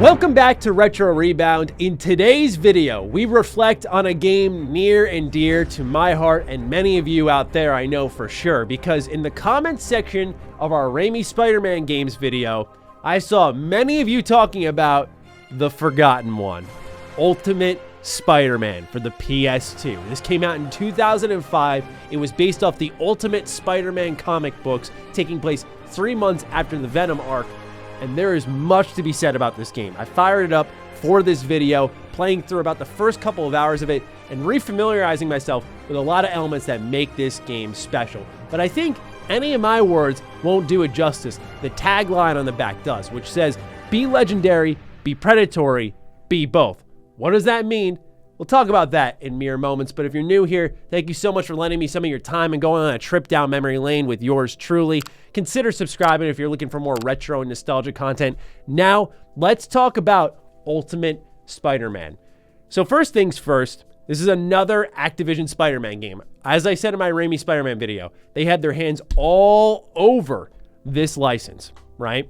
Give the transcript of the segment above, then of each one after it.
Welcome back to Retro Rebound. In today's video, we reflect on a game near and dear to my heart and many of you out there, I know for sure, because in the comments section of our Raimi Spider-Man games video, I saw many of you talking about the forgotten one, Ultimate Spider-Man for the PS2. This came out in 2005. It was based off the Ultimate Spider-Man comic books, taking place 3 months after the Venom arc. And there is much to be said about this game. I fired it up for this video, playing through about the first couple of hours of it and refamiliarizing myself with a lot of elements that make this game special. But I think any of my words won't do it justice. The tagline on the back does, which says, "Be legendary, be predatory, be both." What does that mean? We'll talk about that in mere moments, but if you're new here, thank you so much for lending me some of your time and going on a trip down memory lane with yours truly. Consider subscribing if you're looking for more retro and nostalgic content. Now, let's talk about Ultimate Spider-Man. So first things first, this is another Activision Spider-Man game. As I said in my Raimi Spider-Man video, they had their hands all over this license, right?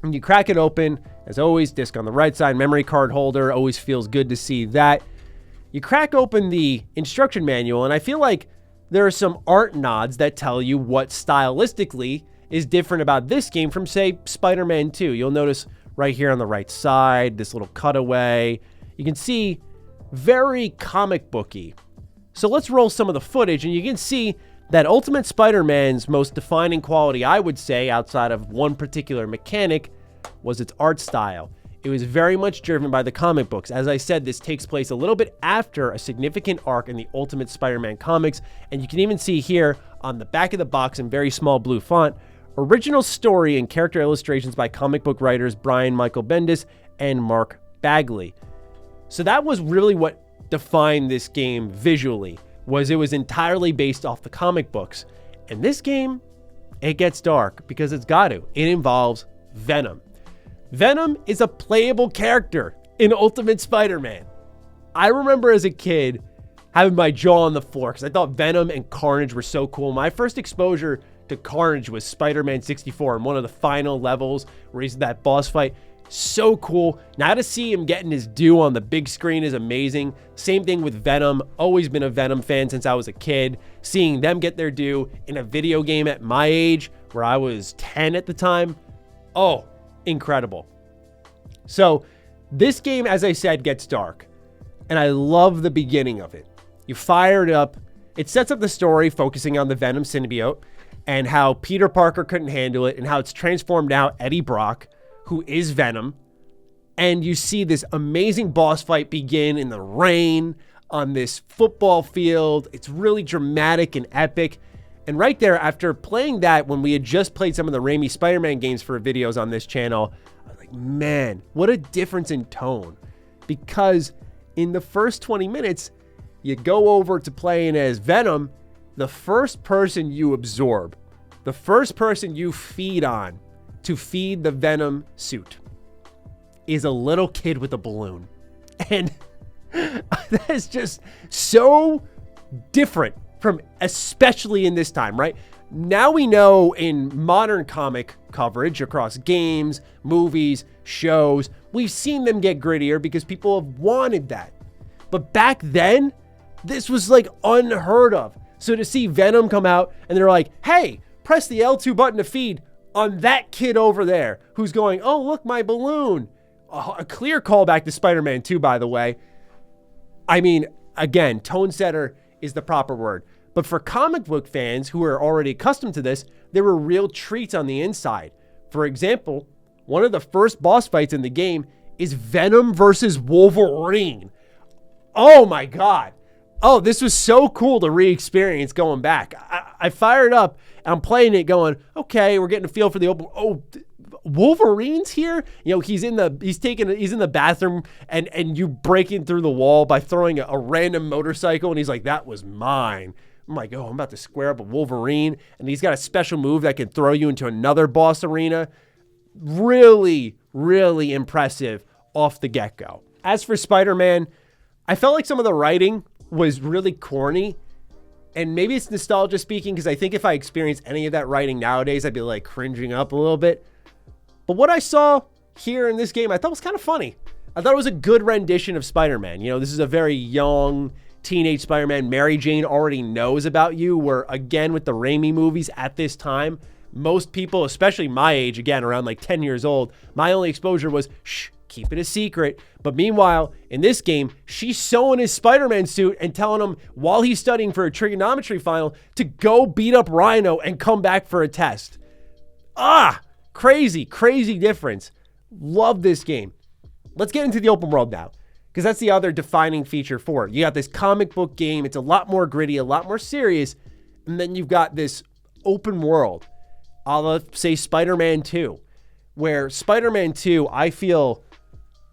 And you crack it open, as always, disc on the right side, memory card holder, always feels good to see that. You crack open the instruction manual, and I feel like there are some art nods that tell you what stylistically is different about this game from, say, Spider-Man 2. You'll notice right here on the right side, this little cutaway. You can see very comic booky. So let's roll some of the footage, and you can see that Ultimate Spider-Man's most defining quality, I would say, outside of one particular mechanic, was its art style. It was very much driven by the comic books. As I said, this takes place a little bit after a significant arc in the Ultimate Spider-Man comics, and you can even see here on the back of the box in very small blue font, original story and character illustrations by comic book writers Brian Michael Bendis and Mark Bagley. So that was really what defined this game visually, was it was entirely based off the comic books. And this game, it gets dark because it's got to. It involves Venom. Venom is a playable character in Ultimate Spider-Man. I remember as a kid having my jaw on the floor because I thought Venom and Carnage were so cool. My first exposure to Carnage was Spider-Man 64 and one of the final levels where he's in that boss fight. So cool. Now to see him getting his due on the big screen is amazing. Same thing with Venom. Always been a Venom fan since I was a kid. Seeing them get their due in a video game at my age, where I was 10 at the time. Oh, incredible. So this game, as I said, gets dark, and I love the beginning of it. You fire it up. It sets up the story focusing on the Venom symbiote and how Peter Parker couldn't handle it and how it's transformed now Eddie Brock, who is Venom. And you see this amazing boss fight begin in the rain on this football field. It's really dramatic and epic. And right there, after playing that, when we had just played some of the Raimi Spider-Man games for videos on this channel, I was like, man, what a difference in tone. Because in the first 20 minutes, you go over to playing as Venom, the first person you absorb, the first person you feed on to feed the Venom suit is a little kid with a balloon. And that is just so different from, especially in this time, right? Now we know in modern comic coverage across games, movies, shows, we've seen them get grittier because people have wanted that. But back then, this was like unheard of. So to see Venom come out and they're like, hey, press the L2 button to feed on that kid over there who's going, oh, look, my balloon. A clear callback to Spider-Man 2, by the way. I mean, again, tone setter is the proper word. But for comic book fans who are already accustomed to this, there were real treats on the inside. For example, one of the first boss fights in the game is Venom versus Wolverine. Oh my God. Oh, this was so cool to re-experience going back. I fired up and I'm playing it going, okay, we're getting a feel for the open. Oh, Wolverine's here. You know, he's in the bathroom and you breaking through the wall by throwing a random motorcycle. And he's like, that was mine. I'm like, oh, I'm about to square up a Wolverine. And he's got a special move that can throw you into another boss arena. Really, really impressive off the get-go. As for Spider-Man, I felt like some of the writing was really corny. And maybe it's nostalgia speaking, because I think if I experienced any of that writing nowadays, I'd be like cringing up a little bit. But what I saw, here in this game I thought was kind of funny. I thought it was a good rendition of Spider-Man. You know, this is a very young teenage Spider-Man. Mary Jane already knows about you, where again with the Raimi movies at this time, most people, especially my age, again around like 10 years old, my only exposure was shh, keep it a secret. But meanwhile, in this game, she's sewing his Spider-Man suit and telling him while he's studying for a trigonometry final to go beat up Rhino and come back for a test. Crazy difference. Love this game. Let's get into the open world now, because that's the other defining feature for it. You got this comic book game. It's a lot more gritty, a lot more serious. And then you've got this open world, a la, say, Spider-Man 2, where Spider-Man 2, I feel,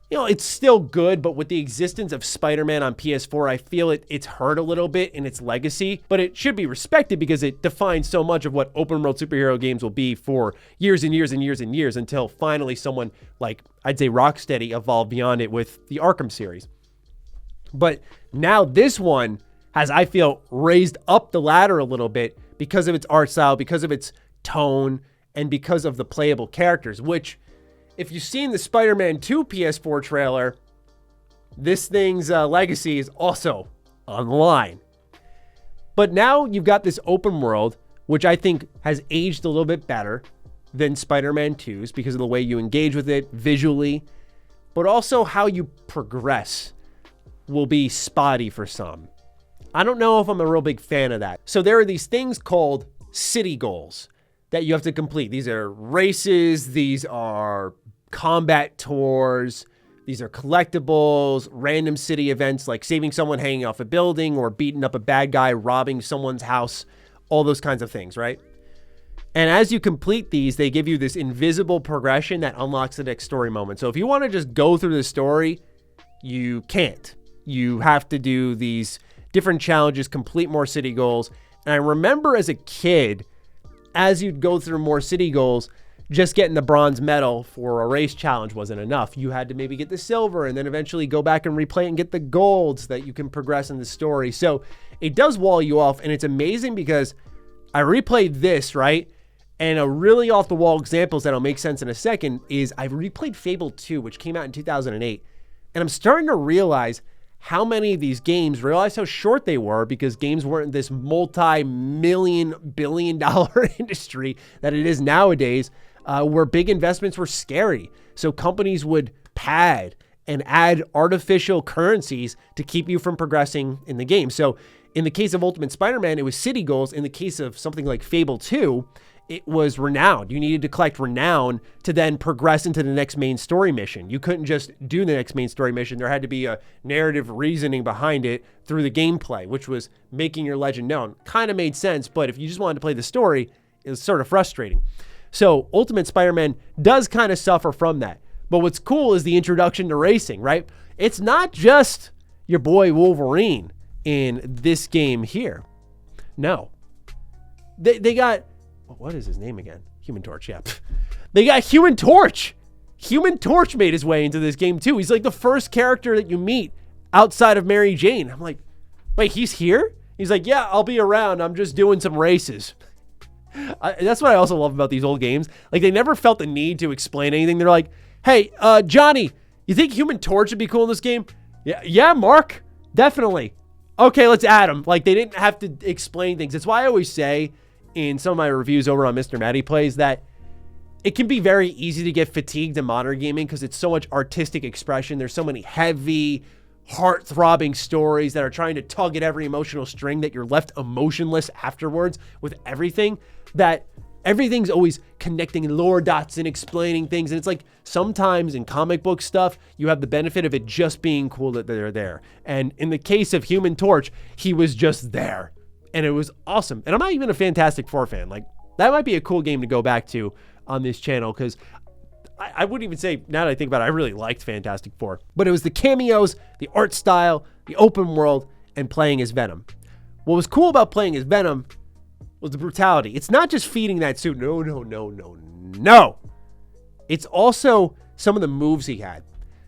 you know, it's still good, but with the existence of Spider-Man on PS4, I feel it's hurt a little bit in its legacy, but it should be respected because it defines so much of what open world superhero games will be for years and years and years and years, until finally someone like, I'd say, Rocksteady evolved beyond it with the Arkham series. But now this one has, I feel, raised up the ladder a little bit because of its art style, because of its tone, and because of the playable characters, which, if you've seen the Spider-Man 2 PS4 trailer, this thing's legacy is also on the line. But now you've got this open world, which I think has aged a little bit better than Spider-Man 2's because of the way you engage with it visually, but also how you progress will be spotty for some. I don't know if I'm a real big fan of that. So there are these things called city goals that you have to complete. These are races, these are combat tours, these are collectibles, random city events like saving someone hanging off a building or beating up a bad guy, robbing someone's house, all those kinds of things, right? And as you complete these, they give you this invisible progression that unlocks the next story moment. So if you want to just go through the story, you can't. You have to do these different challenges, complete more city goals. And I remember as a kid, as you'd go through more city goals, just getting the bronze medal for a race challenge wasn't enough. You had to maybe get the silver and then eventually go back and replay it and get the golds that you can progress in the story. So it does wall you off, and it's amazing because I replayed this, right? And a really off-the-wall examples that'll make sense in a second is I replayed Fable 2, which came out in 2008. And I'm starting to realize how many of these games, realize how short they were because games weren't this multi-million, billion-dollar industry that it is nowadays, where big investments were scary. So companies would pad and add artificial currencies to keep you from progressing in the game. So in the case of Ultimate Spider-Man, it was city goals. In the case of something like Fable 2, it was renown. You needed to collect renown to then progress into the next main story mission. You couldn't just do the next main story mission. There had to be a narrative reasoning behind it through the gameplay, which was making your legend known. Kind of made sense, but if you just wanted to play the story, it was sort of frustrating. So Ultimate Spider-Man does kind of suffer from that. But what's cool is the introduction to racing, right? It's not just your boy Wolverine in this game here. No. They got, what is his name again? Human Torch, yeah. They got Human Torch. Human Torch made his way into this game too. He's like the first character that you meet outside of Mary Jane. I'm like, wait, he's here? He's like, yeah, I'll be around. I'm just doing some races. That's what I also love about these old games. Like, they never felt the need to explain anything. They're like, hey, Johnny, you think Human Torch would be cool in this game? Yeah, Mark, definitely. Okay, let's add him. Like, they didn't have to explain things. That's why I always say in some of my reviews over on Mr. Matty Plays that it can be very easy to get fatigued in modern gaming because it's so much artistic expression. There's so many heavy, heart-throbbing stories that are trying to tug at every emotional string that you're left emotionless afterwards with everything, that everything's always connecting lore dots and explaining things. And it's like sometimes in comic book stuff, you have the benefit of it just being cool that they're there. And in the case of Human Torch, he was just there. And it was awesome. And I'm not even a Fantastic Four fan. Like, that might be a cool game to go back to on this channel because I wouldn't even say, now that I think about it, I really liked Fantastic Four. But it was the cameos, the art style, the open world, and playing as Venom. What was cool about playing as Venom was the brutality. It's not just feeding that suit. No. It's also some of the moves he had.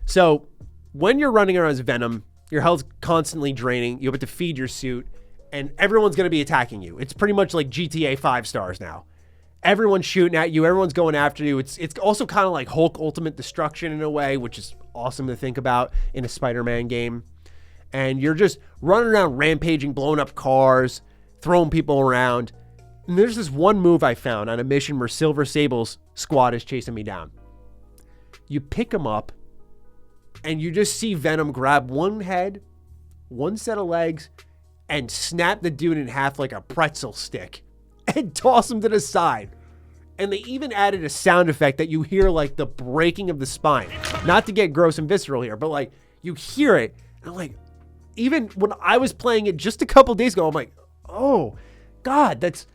So when you're running around as Venom, your health's constantly draining. You have to feed your suit, and everyone's going to be attacking you. It's pretty much like GTA 5 stars now. everyone's shooting at you. Everyone's going after you. It's also kind of like Hulk Ultimate Destruction in a way, which is awesome to think about in a Spider-Man game. And you're just running around rampaging, blowing up cars, throwing people around. And there's this one move I found on a mission where Silver Sable's squad is chasing me down. You pick him up, and you just see Venom grab one head, one set of legs, and snap the dude in half like a pretzel stick and toss him to the side. And they even added a sound effect that you hear like the breaking of the spine. Not to get gross and visceral here, but like you hear it. And I'm like, even when I was playing it just a couple days ago, I'm like, oh God, that's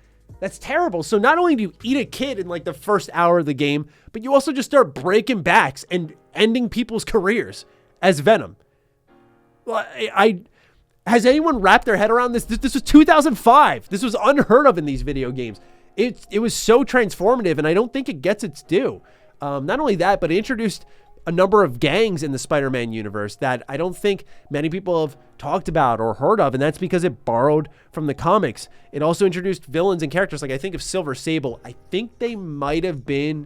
terrible. So not only do you eat a kid in like the first hour of the game, but you also just start breaking backs and ending people's careers as Venom. Has anyone wrapped their head around this? This was 2005. This was unheard of in these video games. It was so transformative, and I don't think it gets its due. Not only that, but it introduced a number of gangs in the Spider-Man universe that I don't think many people have talked about or heard of, and that's because it borrowed from the comics. It also introduced villains and characters. Like I think of Silver Sable. I think they might have been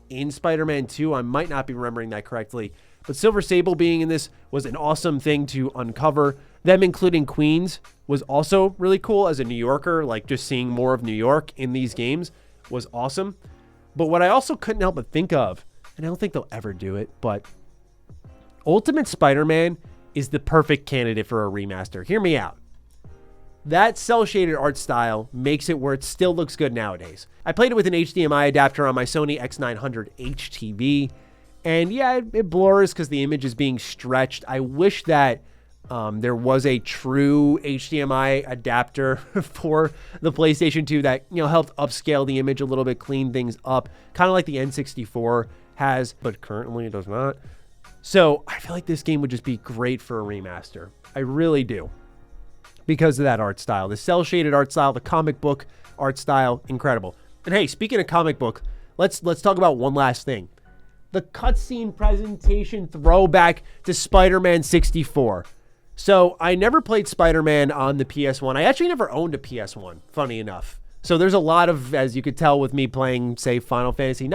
in Spider-Man 2. I might not be remembering that correctly. But Silver Sable being in this was an awesome thing to uncover. Them including Queens was also really cool as a New Yorker. Like just seeing more of New York in these games was awesome. But what I also couldn't help but think of, and I don't think they'll ever do it, but Ultimate Spider-Man is the perfect candidate for a remaster. Hear me out. That cel-shaded art style makes it where it still looks good nowadays. I played it with an HDMI adapter on my Sony X900H TV, and yeah, it blurs because the image is being stretched. I wish that there was a true HDMI adapter for the PlayStation 2 that, you know, helped upscale the image a little bit, clean things up, kind of like the N64 has, but currently it does not. So I feel like this game would just be great for a remaster. I really do. Because of that art style, the cel-shaded art style, the comic book art style, incredible. And hey, speaking of comic book, let's talk about one last thing. The cutscene presentation throwback to Spider-Man 64. So I never played Spider-Man on the PS1. I actually never owned a PS1, funny enough. So there's a lot of, as you could tell with me playing, say, Final Fantasy IX,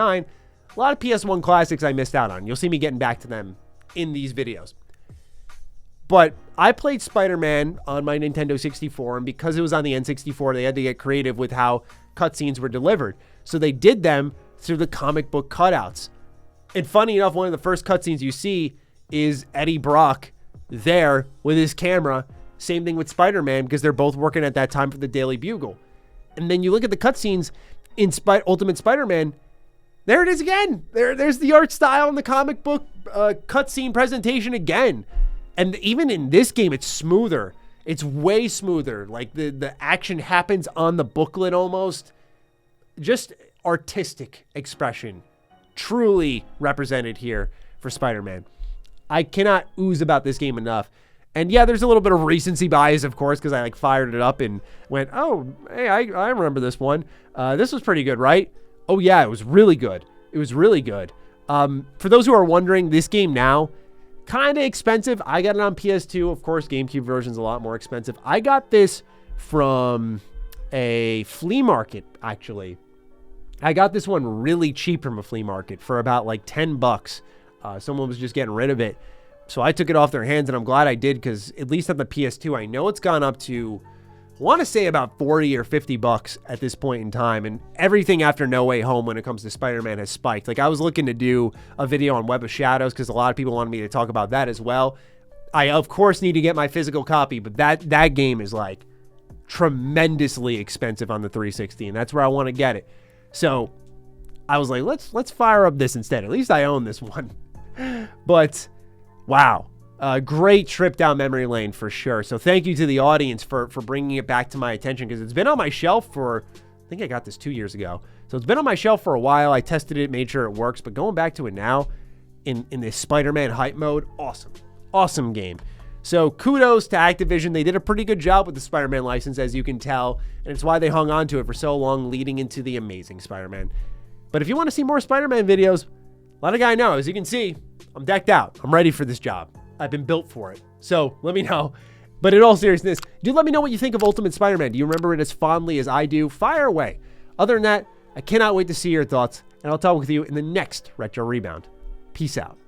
a lot of PS1 classics I missed out on. You'll see me getting back to them in these videos. But I played Spider-Man on my Nintendo 64, and because it was on the N64, they had to get creative with how cutscenes were delivered. So they did them through the comic book cutouts. And funny enough, one of the first cutscenes you see is Eddie Brock there with his camera. Same thing with Spider-Man, because they're both working at that time for the Daily Bugle. And then you look at the cutscenes in Ultimate Spider-Man, there it is again. There's the art style in the comic book cutscene presentation again. And even in this game, it's smoother. It's way smoother. Like the action happens on the booklet almost. Just artistic expression. Truly represented here for Spider-Man. I cannot ooze about this game enough. And yeah, there's a little bit of recency bias, of course, because I like fired it up and went, oh, hey, I remember this one. This was pretty good, right? Oh yeah, it was really good. It was really good. For those who are wondering, this game now, kind of expensive. I got it on PS2. Of course, GameCube version's a lot more expensive. I got this from a flea market, actually. I got this one really cheap from a flea market for about like $10. Someone was just getting rid of it. So I took it off their hands, and I'm glad I did, because at least on the PS2, I know it's gone up to, I want to say about 40 or 50 bucks at this point in time. And everything after No Way Home when it comes to Spider-Man has spiked. Like I was looking to do a video on Web of Shadows because a lot of people wanted me to talk about that as well. I, of course, need to get my physical copy, but that game is like tremendously expensive on the 360, and that's where I want to get it. So I was like, let's fire up this instead. At least I own this one. But wow, a great trip down memory lane for sure. So thank you to the audience for bringing it back to my attention, because it's been on my shelf for, I think I got this 2 years ago. So it's been on my shelf for a while. I tested it, made sure it works, but going back to it now in this Spider-Man hype mode, awesome game. So kudos to Activision. They did a pretty good job with the Spider-Man license, as you can tell, and it's why they hung on to it for so long leading into the Amazing Spider-Man. But if you want to see more Spider-Man videos, let a guy know. As you can see, I'm decked out. I'm ready for this job. I've been built for it. So let me know. But in all seriousness, do let me know what you think of Ultimate Spider-Man. Do you remember it as fondly as I do? Fire away. Other than that, I cannot wait to see your thoughts, and I'll talk with you in the next Retro Rebound. Peace out.